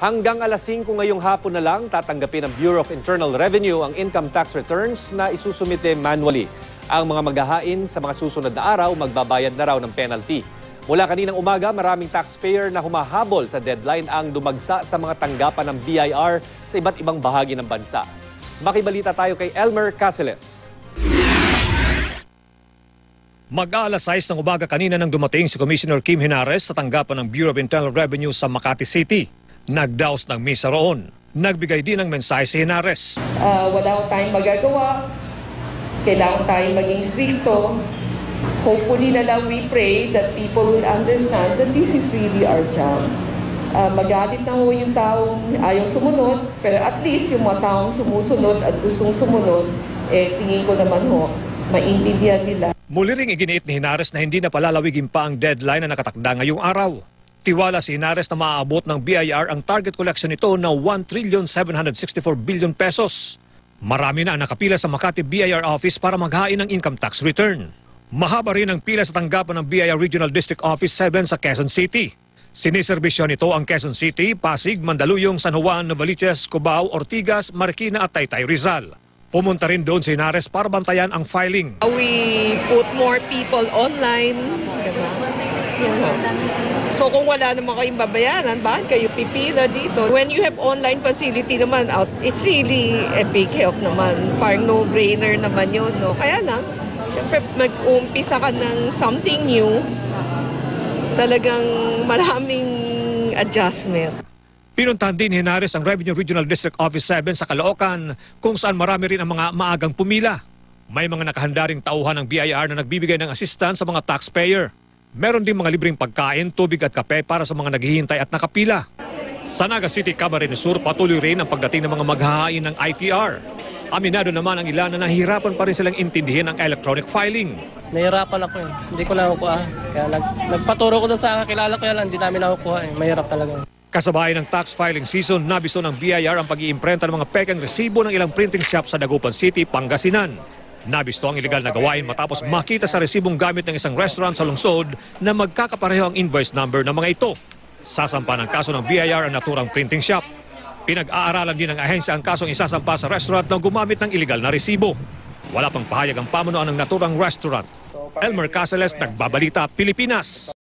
Hanggang alas 5 ngayong hapon na lang, tatanggapin ng Bureau of Internal Revenue ang income tax returns na isusumite manually. Ang mga maghahain sa mga susunod na araw, magbabayad na raw ng penalty. Mula kaninang umaga, maraming taxpayer na humahabol sa deadline ang dumagsa sa mga tanggapan ng BIR sa iba't ibang bahagi ng bansa. Makibalita tayo kay Elmer Caceres. Mag-aalas 6 ng umaga kanina nang dumating si Commissioner Kim Henares sa tanggapan ng Bureau of Internal Revenue sa Makati City. Nagdaos ng misa roon. Nagbigay din ng mensahe si Henares. Wala tayong magagawa. Kailangan tayong maging stricto. Hopefully na lang we pray that people will understand that this is really our job. Magalit na ho yung taong ayaw sumunod, pero at least yung mga taong sumusunod at gustong sumunod, tingin ko naman ho, maintindihan nila. Muli ring iginiit ni Henares na hindi na palalawigin pa ang deadline na nakatakda ngayong araw. Tiwala si Henares na maaabot ng BIR ang target collection nito na 1,764 billion pesos. Marami na ang nakapila sa Makati BIR office para maghain ng income tax return. Mahaba rin ang pila sa tanggapan ng BIR Regional District Office 7 sa Quezon City. Siniserbisyon nito ang Quezon City, Pasig, Mandaluyong, San Juan, Novaliches, Cubao, Ortigas, Marikina at Taytay Rizal. Pumunta rin doon si Henares para bantayan ang filing. We put more people online. Diba? So kung wala naman kayong babayaran, bakit kayo pipila dito? When you have online facility naman out, it's really a big help naman. Parang no-brainer naman yun. No? Kaya lang, siyempre mag-umpisa ka ng something new, talagang maraming adjustment. Pinuntahan din ni Henares ang Revenue Regional District Office 7 sa Caloocan kung saan marami rin ang mga maagang pumila. May mga nakahanda ring tauhan ng BIR na nagbibigay ng assistance sa mga taxpayer. Meron din mga libreng pagkain, tubig at kape para sa mga naghihintay at nakapila. Sa Naga City, Camarines Sur, patuloy rin ang pagdating ng mga maghahain ng ITR. Aminado naman ang ilan na nahihirapan pa rin silang intindihin ang electronic filing. Nahihirapan ako eh. Hindi ko lang nakukuha. Kaya nagpaturo ko doon sa kakilala ko yan, hindi namin nakukuha eh. Mahirap talaga. Kasabay ng tax filing season, nabisto ng BIR ang pag-iimprenta ng mga pekeng resibo ng ilang printing shop sa Dagupan City, Pangasinan. Nabisto ang iligal na gawain matapos makita sa resibong gamit ng isang restaurant sa lungsod na magkakapareho ang invoice number ng mga ito. Sasampa ng kaso ng BIR ang naturang printing shop. Pinag-aaralan din ng ahensya ang kasong isasampa sa restaurant na gumamit ng iligal na resibo. Wala pang pahayag ang pamunuan ng naturang restaurant. Elmer Caceres, Nagbabalita, Pilipinas.